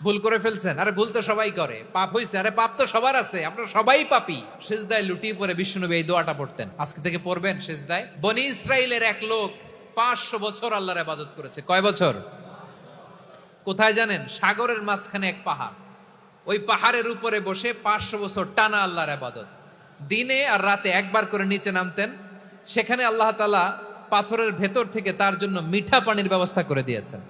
ভুল করে ফেলছেন, আরে ভুল তো সবাই করে, পাপ হয়েছে, আরে পাপ তো সবার আছে, আমরা সবাই পাপী। সিজদায় লুটিয়ে পড়ে বিশ্বনবী এই দোয়াটা পড়তেন। আজকে থেকে পড়বেন সিজদায়। বনি ইসরাইলের এক লোক 500 বছর আল্লাহর ইবাদত করেছে। কয় বছর? কোথায় জানেন? সাগরের মাঝখানে এক পাহাড়, ওই পাহাড়ের উপরে বসে 500 বছর টানা আল্লাহর ইবাদত। দিনে আর রাতে একবার করে নিচে নামতেন। সেখানে আল্লাহ তাআলা পাথরের ভেতর থেকে তার জন্য মিঠা পানির ব্যবস্থা করে দিয়েছেন,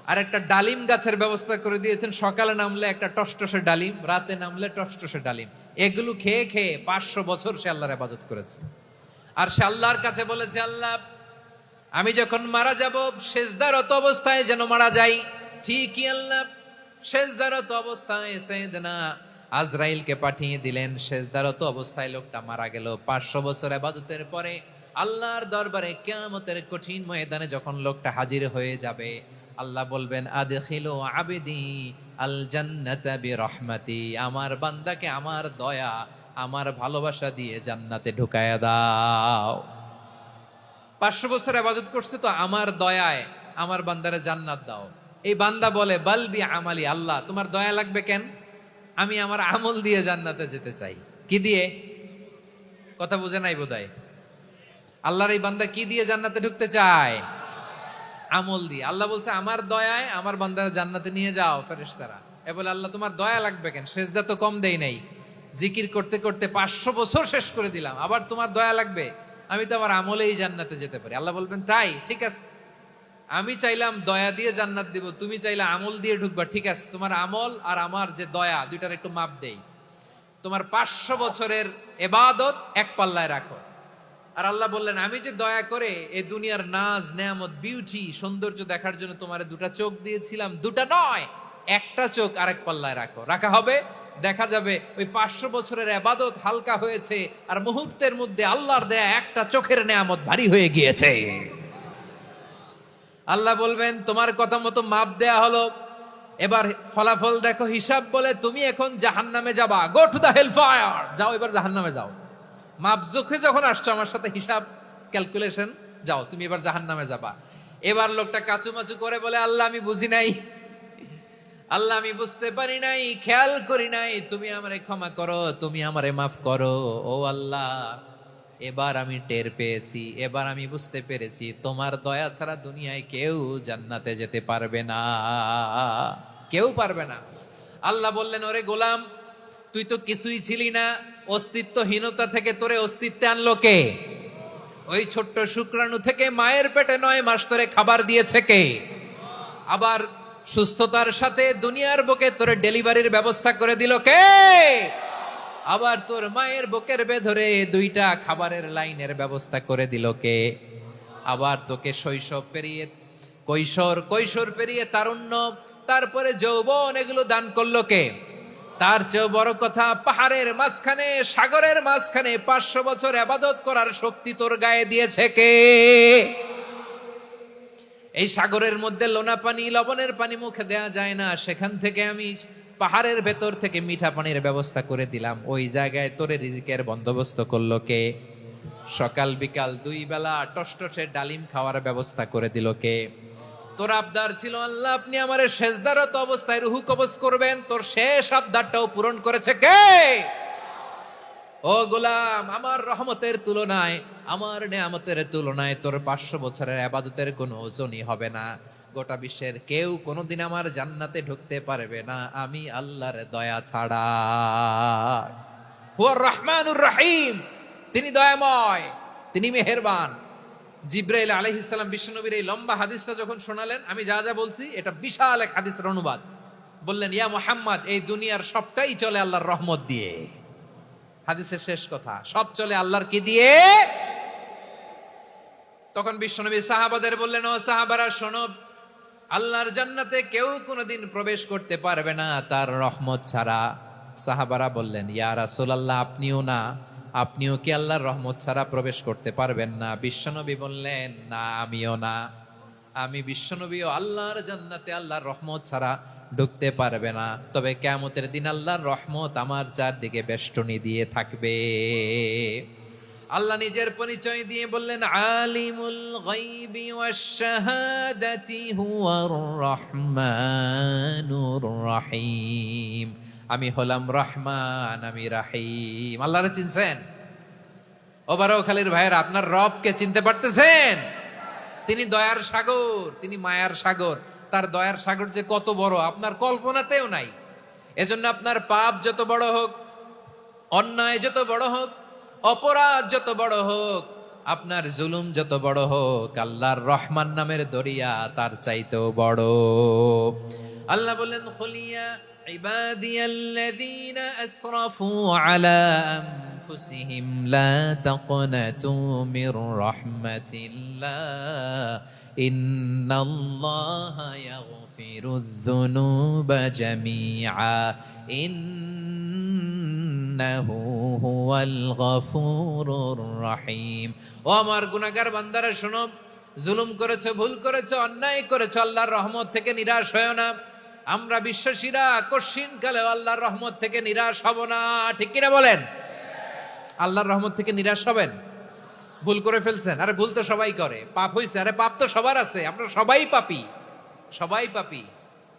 আর একটা ডালিম গাছের ব্যবস্থা করে দিয়েছেন। সকালে নামলে একটা টসটসে ডালিম, রাতে নামলে টসটসে ডালিম। এগুলো খেয়ে খেয়ে 500 বছর সে আল্লাহর ইবাদত করেছে। আর সে আল্লাহর কাছে বলেছে, আল্লাহ আমি যখন মারা যাব সেজদারত অবস্থায় যেন মারা যাই। ঠিকই আল্লাহ সেজদারত অবস্থায় সাইয়েদনা আজরাইলকে পাঠিয়ে দিলেন। সেজদারত অবস্থায় লোকটা মারা গেল। 500 বছর ইবাদতের পরে আল্লাহর দরবারে কিয়ামতের কঠিন ময়দানে যখন লোকটা হাজির হয়ে যাবে, আল্লাহ বলবেন, আদখিলু আবদি আল জান্নাতা বিরহমাতি, আমার বান্দাকে আমার দয়া, আমার ভালোবাসা দিয়ে জান্নাতে ঢুকায়া দাও। 500 বছর ইবাদত করছে তো আমার দয়ায় আমার বান্দারে জান্নাত দাও। এই বান্দা বলে, বালবি আমালি, আল্লাহ তোমার দয়া লাগবে কেন? আমি আমার আমল দিয়ে জান্নাতে যেতে চাই। কি দিয়ে? কথা বুঝে নাই বোধহয়। আল্লাহর এই বান্দা কি দিয়ে জান্নাতে ঢুকতে চায়? আমল দিয়ে। আল্লাহ বলছে, আমার দয়ায় আমার বান্দারা জান্নাতে নিয়ে যাও। ফেরেশতারা এ বলে, আল্লাহ তোমার দয়া লাগবে কেন? সেজদা তো কম দেই নাই, জিকির করতে করতে 500 বছর শেষ করে দিলাম, আবার তোমার দয়া লাগবে? আমি তো আমার আমলেই জান্নাতে যেতে পারি। আল্লাহ বলবেন, তাই ঠিক আছে, আমি চাইলাম দয়া দিয়ে জান্নাত দিব, তুমি চাইলে আমল দিয়ে ঢুকবা, ঠিক আছে, তোমার আমল আর আমার যে দয়া দুইটার একটু মাপ দেই। তোমার 500 বছরের ইবাদত এক পাল্লায় রাখো। আর আল্লাহ বললেন, আমি যে দয়া করে এই দুনিয়ার নাজ নেয়ামত বিউটি সৌন্দর্য দেখার জন্য তোমার দুটা চোখ দিয়েছিলাম, দুটা নয় একটা চোখ আরেক পাল্লায় রাখো। রাখা হবে, দেখা যাবে ওই 500 বছরের ইবাদত হালকা হয়েছে, আর মুহূর্তের মধ্যে আল্লাহর দেয়া একটা চোখের নেয়ামত ভারী হয়ে গিয়েছে। আল্লাহ বলবেন, তোমার কথা মতো মাপ দেয়া হলো, এবার ফলাফল দেখো, হিসাব বলে তুমি এখন জাহান্নামে যাবা। Go to the hell fire, যাও এবার জাহান্নামে যাও। মাপ জোখে যখন আসছো আমার সাথে হিসাব ক্যালকুলেশন, যাও তুমি এবার জাহান্নামে যাবা। এবার লোকটা কাচুমাচু করে বলে, আল্লাহ আমি বুঝি নাই, আল্লাহ আমি বুঝতে পারি নাই, খেয়াল করি নাই, তুমি আমারে ক্ষমা করো, তুমি আমারে মাফ করো। ও আল্লাহ, এবার আমি টের পেয়েছি, এবার আমি বুঝতে পেরেছি, তোমার দয়া ছাড়া দুনিয়ায় কেউ জান্নাতে যেতে পারবে না, কেউ পারবে না। আল্লাহ বললেন, ওরে গোলাম, তুই তো কিছুই ছিলি না, অস্তিত্বহীনতা থেকে তোরে অস্তিত্বে আনলো কে? ওই ছোট্ট শুক্রাণু থেকে মায়ের পেটে 9 মাস ধরে খাবার দিয়েছে কে? আবার সুস্থতার সাথে দুনিয়ার বুকে তোরে ডেলিভারির ব্যবস্থা করে দিল কে? আবার তোর মায়ের বুকের ভেতরে 2টা খাবারের লাইনের ব্যবস্থা করে দিল কে? আবার তোকে শৈশব পেরিয়ে কৈশোর পেরিয়ে তারুণ্য, তারপরে যৌবন, এগুলো দান করলো কে? তার চেয়েও বড় কথা, পাহাড়ের মাঝখানে সাগরের মাঝখানে 500 বছর ইবাদত করার শক্তি তোর গায়ে দিয়েছে কে? এই সাগরের মধ্যে লোনা পানি, লবণের পানি মুখে দেয়া যায় না, সেখান থেকে আমি পাহাড়ের ভেতর থেকে মিঠা পানির ব্যবস্থা করে দিলাম। ওই জায়গায় তোরে রিজিকের বন্দোবস্ত করলো কে? সকাল বিকাল 2 বেলা টসটসে ডালিম খাওয়ার ব্যবস্থা করে দিল কে? তোর আবদার ছিল, আল্লাহ আপনি আমারে সেজদারত অবস্থায় রুহু কবজ করবেন, তোর শেষ আবদারটাও পূরণ করেছে কে? ও গোলাম, আমার রহমতের তুলনায়, আমার নেয়ামতের তুলনায় তোর 500 বছরের ইবাদতের কোনো ওজনই হবে না। গোটা বিশ্বের কেউ কোনোদিন আমার জান্নাতে ঢুকতে পারবে না আমি আল্লাহর দয়া ছাড়া। হুয়ার রহমানুর রহিম, তিনি দয়াময়, তিনি মেহেরবান। জিব্রাইল আলাইহিস সালাম বিশ্বনবীর এই লম্বা হাদিসটা যখন শোনালেন, আমি যা যা বলছি এটা বিশাল এক হাদিসের অনুবাদ। বললেন, ইয়া মুহাম্মদ, এই দুনিয়ার সবটাই চলে আল্লাহর রহমত দিয়ে। হাদিসের শেষ কথা, সব চলে আল্লাহর কি দিয়ে? তখন বিশ্বনবী সাহাবাদের বললেন, ও সাহাবারা শোনো, আল্লাহর জান্নাতে কেউ কোনোদিন প্রবেশ করতে পারবে না তার রহমত ছাড়া। সাহাবারা বললেন, ইয়া রাসূলুল্লাহ, আপনিও না? আপনিও কি আল্লাহর রহমত ছাড়া প্রবেশ করতে পারবেন না? বিশ্বনবী বললেন, না আমিও না, আমি বিশ্বনবীও আল্লাহর জান্নাতে আল্লাহর রহমত ছাড়া ঢুকতে পারবে না। তবে কিয়ামতের দিন আল্লাহর রহমত আমার চারদিকে বেষ্টনী দিয়ে থাকবে। আল্লাহ নিজের পরিচয় দিয়ে বললেন, আলিমুল গায়বি ওয়াশ শাহাদাতি হুয়ার রহমানুর রাহিম। আমি হলাম রহমান, আমি রাহিম। আল্লাহরে চিনছেন? ও বারোখালীর ভাইয়েরা, আপনার রবকে চিনতে পারতেছেন? তিনি দয়ার সাগর, তিনি মায়ার সাগর। তার দয়ার সাগর যে কত বড় আপনার কল্পনাতেও নাই। এজন্য আপনার পাপ যত বড় হোক, অন্যায় যত বড় হোক, অপরাধ যত বড় হোক, আপনার জুলুম যত বড় হোক, আল্লাহর রহমান নামের দরিয়া তার চাইতেও বড়। আল্লাহ বলেন, খুলিয়া ইবাদিয়াল্লাযীনা আসরাফু আলা আনফুসিহিম লা তাকনাতু মির রাহমাতিল্লাহ ইন্নাল্লাহা ইয়াগফিরুয যুনুবা জামিআ ইন্নাহু হুয়াল গফুরুর রহিম। ও আমার গুনাহগার বান্দারা শোনো, জুলুম করেছো, ভুল করেছো, অন্যায় করেছো, আল্লাহর রহমত থেকে নিরাশ হয়ো না। আমরা বিশ্বাসীরা কশিনকালেও আল্লাহর রহমত থেকে নিরাশ হব না, ঠিক কিনা বলেন? আল্লাহর রহমত থেকে নিরাশ হবেন? ভুল করে ফেলছেন, আরে ভুল তো সবাই করে, পাপ হইছে, আরে পাপ তো সবার আছে, আমরা সবাই পাপী, সবাই পাপী।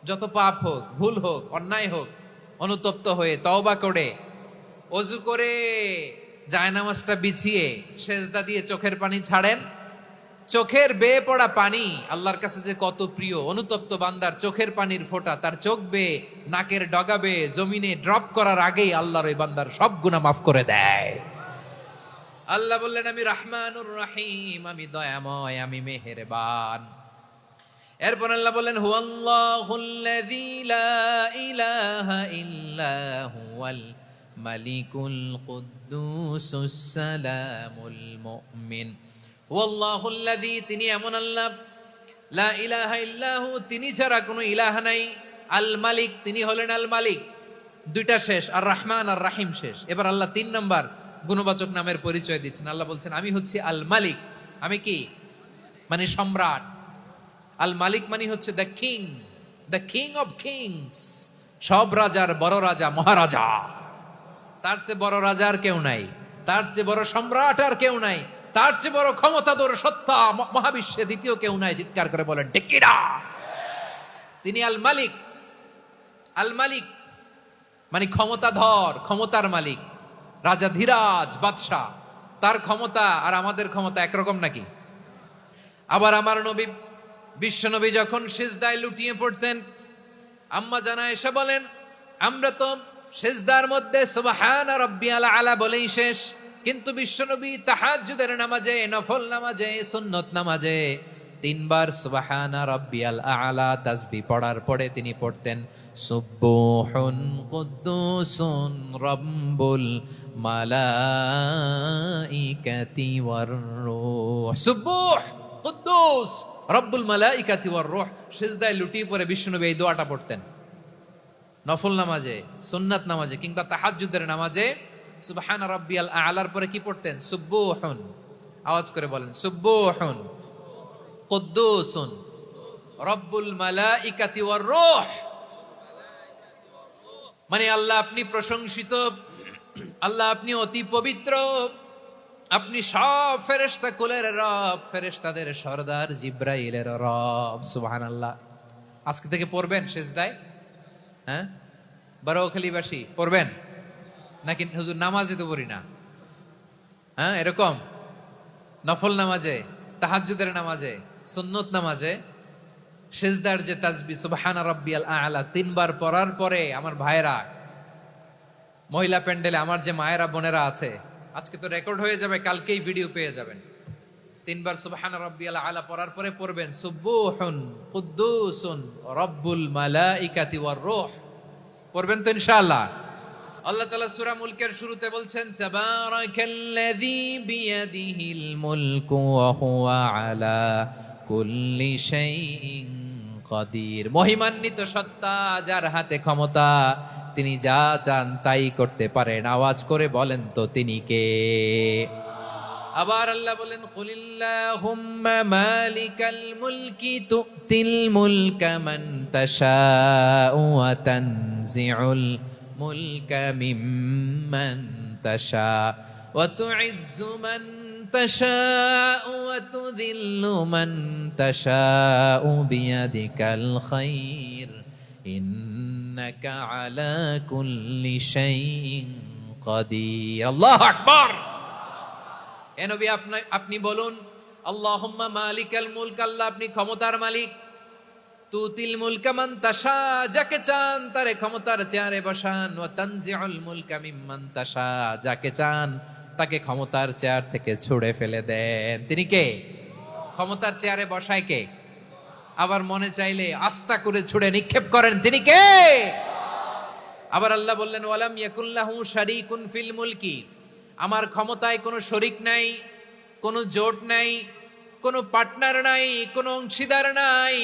যত পাপ হোক, ভুল হোক, অন্যায় হোক, অনুতপ্ত হয়ে তওবা করে, অজু করে, জায়নামাজটা বিছিয়ে সেজদা দিয়ে চোখের পানি ছাড়েন। চোখের বেয়ে পড়া পানি আল্লাহর কাছে যে কত প্রিয়। অনুতপ্ত বান্দার চোখের পানির ফোঁটা তার চোখ বেয়ে, নাকের ডগা বেয়ে জমিনে ড্রপ করার আগেই আল্লাহর ওই বান্দার সব গুনাহ মাফ করে দেয়। আল্লাহ বললেন, আমি রহমানুর রহিম, আমি দয়াময়, আমি মেহেরবান। এরপর আল্লাহ বললেন, হুয়াল্লাহুল্লাযী লা ইলাহা ইল্লা হুয়াল মালিকুল কুদ্দুসুস সালামুল মুমিন। হুয়াল্লাহুল্লাযী, তিনি এমন আল্লাহ, লা ইলাহা ইল্লাহু, তিনি ছাড়া কোনো ইলাহ নাই, আল মালিক, তিনি হলেন আল মালিক। দুইটা শেষ, আর রহমান আর রাহিম শেষ। এবার আল্লাহ 3 নাম্বার গুণবাচক নামের পরিচয় দিচ্ছেন। আল্লাহ বলছেন, আমি হচ্ছি আল মালিক। আমি কি? মানে সম্রাট। আল মালিক মানে হচ্ছে the king, the king of kings, সব রাজার বড় রাজা, মহারাজা। তার চেয়ে বড় রাজা আর কেউ নাই, তার চেয়ে বড় সম্রাট আর কেউ নাই, তার চেয়ে বড় ক্ষমতাধর সত্তা মহাবিশ্বে দ্বিতীয় কেউ নাই। চিৎকার করে বলেন ঠিক কিনা? তিনি আল মালিক। আল মালিক মানে ক্ষমতাধর, ক্ষমতার মালিক, রাজা ধীরাজ বাদশাহ। তার ক্ষমতা আর আমাদের ক্ষমতা একরকম নাকি? আবার আমার নবী, বিশ্ব নবী যখন সিজদায় লুটিয়ে পড়তেন, আম্মা জানা এসে বলেন, আমরা তো সিজদার মধ্যে সুবহানা রাব্বিয়াল আলা বলেই শেষ, কিন্তু বিশ্বনবী তাহাজ্জুদের নামাজে, নফল নামাজে, সুন্নত নামাজে 3 বার সুবহানা রাব্বিয়াল আলা তাসবিহ পড়ার পরে তিনি পড়তেন, সুবহুন কুদ্দুসুন রাব্বুল মালাইকাতি ওয়ার রূহ। সুবহ, কুদ্দুস, রব্বুল মালাইকাতি ওয়ার রূহ। সিজদায় লুটিয়ে পড়ে বিশ্বনবী এই দোয়াটা পড়তেন। নফল নামাজে, সুন্নাত নামাজে কিংবা তাহাজ্জুদের নামাজে সুবহানা রাব্বিয়াল আলার পরে কি পড়তেন? সুবহুন। আওয়াজ করে বলেন, সুবহুন কুদ্দুসুন রব্বুল মালাইকাতি ওয়ার রূহ। মানে আল্লাহ আপনি প্রশংসিত, আল্লাহ আপনি অতি পবিত্র, আপনি সব ফেরেশতা কুলের রব, ফেরেশতাদের সরদার জিব্রাইলের রব। সুবহানাল্লাহ। আজকে থেকে পড়বেন সিজদায়? হ্যাঁ, বারোখালীবাসী পড়বেন নাকি? হুজুর নামাজে তো পড়ি না। হ্যাঁ, এরকম নফল নামাজে, তাহাজ্জুদের নামাজে, সুন্নত নামাজে সিজদার যে তাসবিহ সুবহানা রাব্বিয়াল আ'লা 3 বার পড়ার পরে আমার ভাইরা, মহিলা প্যান্ডেলে আমার যে মায়েরা বোনেরা আছে, আজকে তো রেকর্ড হয়ে যাবে, কালকেই ভিডিও পেয়ে যাবেন। 3 বার সুবহানা রাব্বিয়াল আ'লা পড়ার পরে পড়বেন সুবহুন কুদ্দুসুন রব্বুল মালাইকাতি ওয়ার রূহ। পড়বেন তো ইনশাআল্লাহ। আল্লাহ তাআলা সূরা মুলকের শুরুতে বলছেন, তাবারাকাল্লাযী বিয়াদিহিল মুলকু ওয়া হুয়া আলা কুল্লি শাইইন কাদির। মহিমান্বিত সত্তা, যার হাতে ক্ষমতা, তিনি যা চান তাই করতে পারেন। আওয়াজ করে বলেন তো তিনি কে? আবার আল্লাহ বলেন, কুলিল্লাহুম্মা মালিকাল মুলকি তুতিল মুলকা মান তাশাউ ওয়া তানজিউল মুলকা মিম্মান তাশা ওয়া তুইজ্জু মান তাশাউ ওয়া তুযিল্লু মান তাশাউ বিয়াদিকাল খায়র ইন্নাকা আলা কুল্লি শাইইন কাদির। আল্লাহু আকবার। এ নবী আপনি বলুন, আল্লাহুম্মা মালিকাল মুলক, আল্লাহ আপনি ক্ষমতার মালিক। তুতিল মুলকা মান তাশা, যাকে চান তারে ক্ষমতার চেয়ারে বসান। ওয়া তানজিউল মুলকা মিম্মান তাশা, যাকে চান তাকে ক্ষমতার চেয়ার থেকে ছুড়ে ফেলে দেন। তিনি কে? ক্ষমতার চেয়ারে বসায় কে? আবার মনে চাইলে আস্থা করে ছুড়ে নিক্ষেপ করেন, তিনি কে? আবার আল্লাহ বললেন, ওয়ালাম ইয়াকুল্লাহু শারীকুন ফিল মুলকি, আমার ক্ষমতায় কোনো শরীক নাই, কোনো জোট নাই, কোনো পার্টনার নাই, কোনো অংশীদার নাই।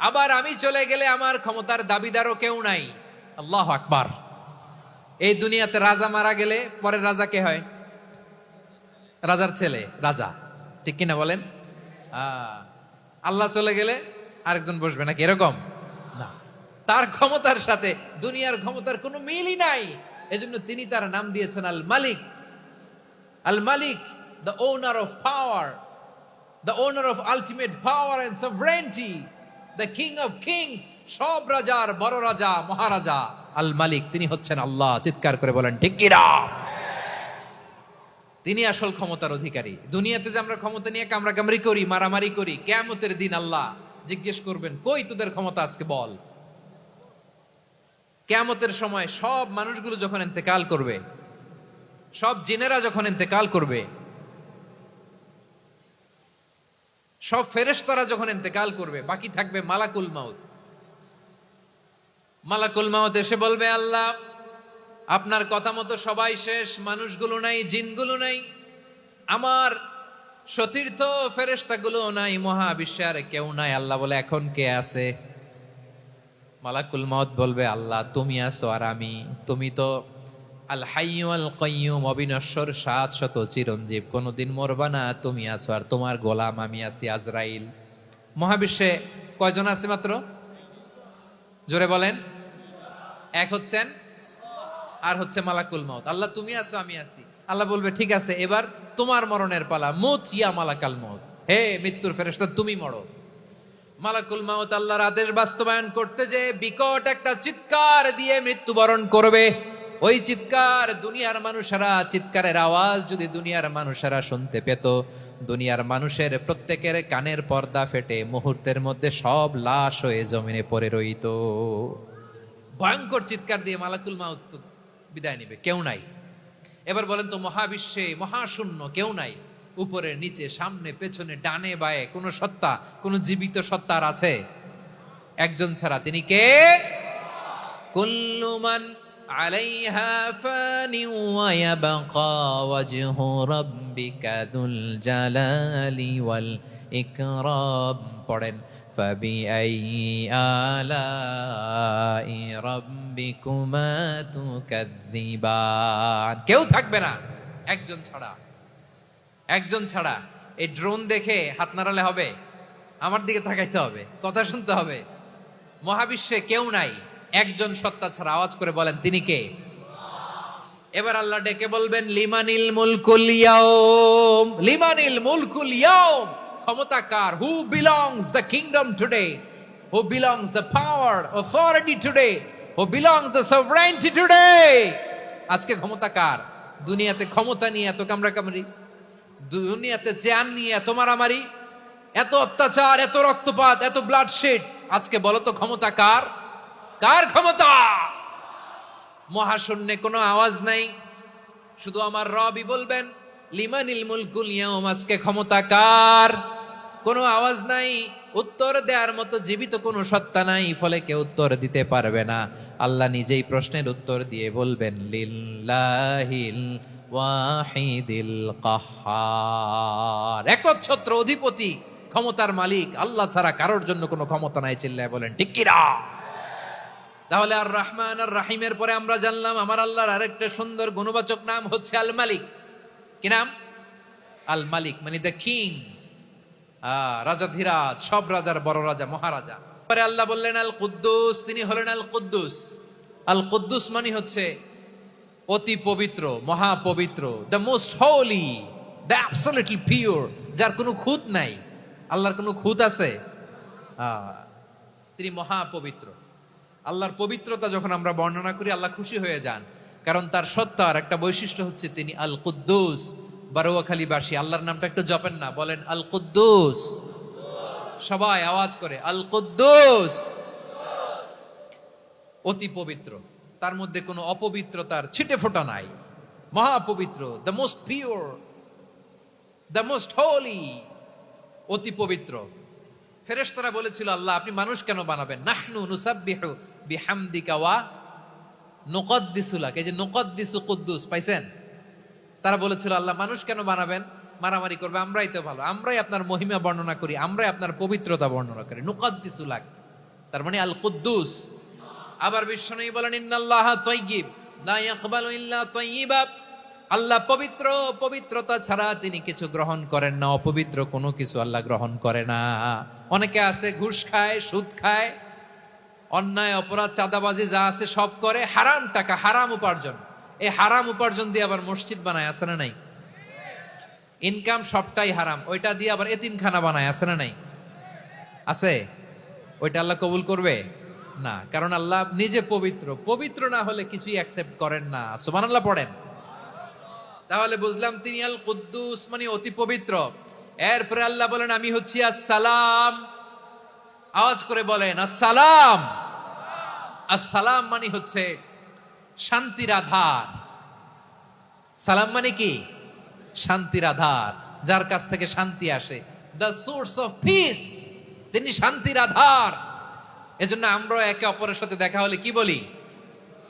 আবার আমি চলে গেলে আমার ক্ষমতার দাবিদারও কেউ নাই। আল্লাহু আকবার। এই দুনিয়াতে রাজা মারা গেলে পরের রাজা কে হয়? রাজার ছেলে রাজা, ঠিক কিনা বলেন? আল্লাহ চলে গেলে আরেকজন বসবে নাকি এরকম না। তার ক্ষমতার সাথে দুনিয়ার ক্ষমতার কোনো মিলই নাই। এজন্য তিনি তার নাম দিয়েছেন আল মালিক। আল মালিক, the owner of power, the owner of ultimate power and sovereignty, the king of kings, সব রাজার বড় রাজা, মহারাজা আল মালিক, তিনি হচ্ছেন আল্লাহ। চিৎকার করে বলেন ঠিক কি না? তিনি আসল ক্ষমতার অধিকারী। দুনিয়াতে যে আমরা ক্ষমতা নিয়ে কামড়াকামড়ি করি, মারামারি করি, কিয়ামতের দিন আল্লাহ জিজ্ঞেস করবেন, কই তোদের ক্ষমতা আজকে বল। কিয়ামতের সময় সব মানুষগুলো যখন ইন্তেকাল করবে, সব জিনেরা যখন ইন্তেকাল করবে, সব ফেরেশতারা যখন ইন্তেকাল করবে, বাকি থাকবে মালাকুল মাউত। মালাকুল মাউত এসে বলবে, আল্লাহ আপনার কথা মতো সবাই শেষ, মানুষগুলো নাই, জিনগুলো নাই, আমার সতীর্থ ফেরেশতাগুলো নাই, মহাবিশ্বে আর কেউ নাই। আল্লাহ বলে, এখন কে আছে? মালাকুল মাউত বলবে, আল্লাহ তুমি আছো আর আমি। তুমি তো আল হাইয়্যু আল কাইয়্যুম, অবিনশ্বর, শাশ্বত, চিরঞ্জীব, কোনদিন মরবা না, তুমি আছো আর তোমার গোলাম আমি আছি আজরাইল। মহাবিশ্বে কয়জন আছে মাত্র? জোরে বলেন। এক হচ্ছেন আর হচ্ছে মালাকুল মাউত। আল্লাহ তুমি আছো আমি আছি। আল্লাহ বলবে, ঠিক আছে, এবার তোমার মরণের পালা। মুত ইয়া মালাকাল মাউত, হে মৃত্যুর ফেরেশতা তুমি মরো। মালাকুল মাউত আল্লাহর আদেশ বাস্তবায়ন করতে যে বিকট একটা চিৎকার দিয়ে মৃত্যুবরণ করবে। ওই চিৎকার দুনিয়ার মানুষেরা, চিৎকারের আওয়াজ যদি দুনিয়ার মানুষেরা শুনতে পেত, দুনিয়ার মানুষের প্রত্যেকের কানের পর্দা ফেটে মুহূর্তের মধ্যে সব লাশ হয়ে জমিনে পড়ে রইত। ভয়ঙ্কর চিৎকার দিয়ে মালাকুল মাউত বিদায় নিবে, কেউ নাই। এবার বলেন তো, মহাবিশ্বে মহাশূন্য, কেউ নাই, উপরে নিচে সামনে পেছনে ডানে বায়ে কোন সত্তা, কোন জীবিত সত্তা আর আছে? একজন ছাড়া, তিনি কে? কুল্লু মান আলাইহা ফানি ওয়া ইয়াবকা ওয়াজহু রাব্বিকা যুল জালালি ওয়াল ইকরাম। পড়েন, ফাবিআইয়ি আলাই রাব্বিকুমা তুকাযযিবান। কেউ থাকবে না একজন ছাড়া, একজন ছাড়া। এই ড্রোন দেখে হাত নাড়ালে হবে? আমার দিকে তাকাইতে হবে, কথা শুনতে হবে। মহাবিশ্বে কেউ নাই, একজন সত্তা ছাড়া। আওয়াজ করে বলেন, তিনি কে? এবার আল্লাহ ডেকে বলবেন, লিমানিল মুলকুল ইয়াউম, লিমানিল মুলকুল ইয়াউম। ক্ষমতা কার? Who belongs the kingdom today, who belongs the power authority today, who belongs the sovereignty today. আজকে ক্ষমতা কার? দুনিয়াতে ক্ষমতা নিয়ে এত কামড়াকামড়ি, দুনিয়াতে চেয়ার নিয়ে এত মারামারি, এত অত্যাচার, এত রক্তপাত, এত ব্লাডশেড। আজকে বলো তো ক্ষমতা কার? কার ক্ষমতা? মহাশূন্যে কোনো আওয়াজ নাই, শুধু আমার রবই বলবেন, লিমানিল মুলকুল ইয়াউম। আজকে ক্ষমতা কার? কোনো আওয়াজ নাই, উত্তর দেওয়ার মতো জীবিত কোনো সত্তা নাই, ফলে কেউ উত্তর দিতে পারবে না। আল্লাহ নিজেই প্রশ্নের উত্তর দিয়ে বলবেন, লিল্লাহিল ওয়াহিদিল কাহ্হার। একচ্ছত্র অধিপতি, ক্ষমতার মালিক আল্লাহ ছাড়া কারোর জন্য কোনো ক্ষমতা নাই। চিল্লায় বলেন ঠিক কি না? তাহলে আর রহমান আর রাহিমের পরে আমরা জানলাম আমার আল্লাহর আরেকটা সুন্দর গুণবাচক নাম হচ্ছে আল মালিক। কি নাম? আল মালিক, মানে দ্য কিং, রাজাধিরাজ, সব রাজার বড় রাজা, মহারাজা। পরে আল্লাহ বললেন আল কুদ্দুস, তিনি হলেন আল কুদ্দুস। আল কুদ্দুস মানে হচ্ছে অতি পবিত্র, মহাপবিত্র, the most holy, the absolutely pure, যার কোনো খুঁত নাই। আল্লাহর কোনো খুঁত আছে? তিনি মহাপবিত্র। আল্লাহর পবিত্রতা যখন আমরা বর্ণনা করি আল্লাহ খুশি হয়ে যান, কারণ তার সত্তার একটা বৈশিষ্ট্য হচ্ছে তিনি আল কুদ্দুস। বারোয়াখালীবাসী আল্লাহর নামটা একটু জপেন না, বলেন আল কুদ্দুস, সবাই আওয়াজ করে আল কুদ্দুস। অতি পবিত্র, তার মধ্যে কোনো অপবিত্রতার ছিটে ফোঁটা নাই, মহাপবিত্র, the most pure, the most holy, অতি পবিত্র। ফেরেশতারা বলেছিল আল্লাহ আপনি মানুষ কেন বানাবেন? নাহনু নুসাব্বিহু বিহামদিকা ওয়া নুকদ্দিসু লাক। এই যে নুকদ্দিসু কুদ্দুস পাইছেন? তারা বলেছিল আল্লাহ মানুষ কেন বানাবেন, মারামারি করবে, আমরাই তো ভালো, আমরাই আপনার মহিমা বর্ণনা করি, আমরাই আপনার পবিত্রতা বর্ণনা করি। নুকদ্দিসু লাক তার মানে আল কুদ্দুস। আবার বিশ্বনবী বলেন ইন্নাল্লাহা তাইয়্যিব লা ইয়াকবালু ইল্লা তাইয়্যিবা। আল্লাহ পবিত্র, পবিত্রতা ছাড়া তিনি কিছু গ্রহণ করেন না, অপবিত্র কোনো কিছু আল্লাহ গ্রহণ করে না। অনেকে আছে ঘুষ খায়, সুদ খায়, অন্যায় অপরাধ চাঁদাবাজি যা আছে সব করে, হারাম টাকা, হারাম উপার্জন। এই হারাম উপার্জন দিয়ে আবার মসজিদ বানায়, আছে না নাই? ইনকাম সবটাই হারাম, ওইটা দিয়ে আবার এতিমখানা বানায়, আছে না নাই? আছে। ওইটা আল্লাহ কবুল করবে না, কারণ আল্লাহ নিজে পবিত্র। পবিত্র না হলে কিছুই অ্যাকসেপ্ট করেন না। সুবহানাল্লাহ পড়েন। তাহলে বুঝলাম তিনি আল কুদ্দুস মানে অতি পবিত্র। এরপরে আল্লাহ বলেন আমি হচ্ছি আসসালাম। আওয়াজ করে বলেন আসসালাম। আসসালাম মানে হচ্ছে শান্তির আধার। সালাম মানে কি? শান্তির আধার, যার কাছ থেকে শান্তি আসে। দ্য সোর্স অফ পিস, তিনি শান্তির আধার। এজন্য আমরা একে অপরের সাথে দেখা হলে কি বলি?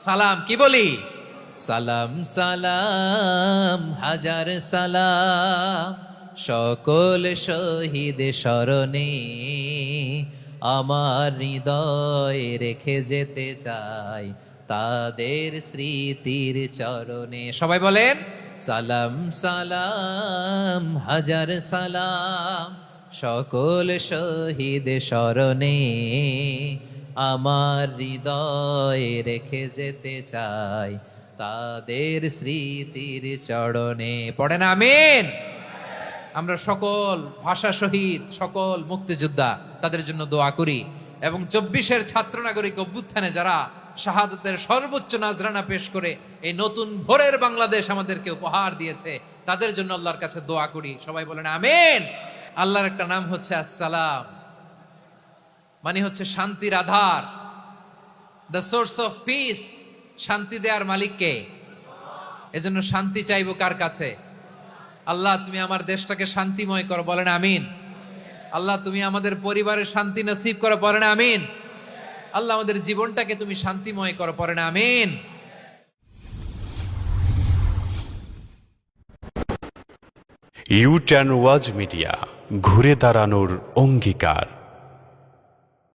সালাম। কি বলি? সালাম সালাম হাজার সালাম সকল শহীদ স্মরণে, আমার হৃদয় রেখে যেতে চাই তাদের স্মৃতির চরণে। সবাই বলেন সালাম সালাম হাজার সালাম সকল শহীদ স্মরণে, আমার হৃদয় রেখে যেতে চাই তাদের স্মৃতির চরণে। পড়েন আমিন। আমরা সকল ভাষা শহীদ, সকল মুক্তিযোদ্ধা তাদের জন্য দোয়া করি, এবং 24-এর ছাত্র নাগরিক অভ্যুত্থানে যারা শাহাদাতের সর্বোচ্চ নাজরানা পেশ করে এই নতুন ভোরের বাংলাদেশ আমাদেরকে উপহার দিয়েছে, তাদের জন্য আল্লাহর কাছে দোয়া করি। সবাই বলেন আমিন। আল্লাহর একটা নাম হচ্ছে আসসালাম, মানে হচ্ছে শান্তির আধার, দ্য সোর্স অফ পিস। শান্তি দেওয়ার মালিক কে? এজন্য শান্তি চাইবো কার কাছে? আল্লাহ তুমি আমার দেশটাকে শান্তিময় করো, বলেন আমিন। আল্লাহ তুমি আমাদের পরিবারের শান্তি নসিব করো, পড়েন আমিন। আল্লাহ আমাদের জীবনটাকে তুমি শান্তিময় করো, পড়েন আমিন। ইউ-টার্ন ওয়াজ মিডিয়া, ঘুরে দাঁড়ানোর অঙ্গীকার।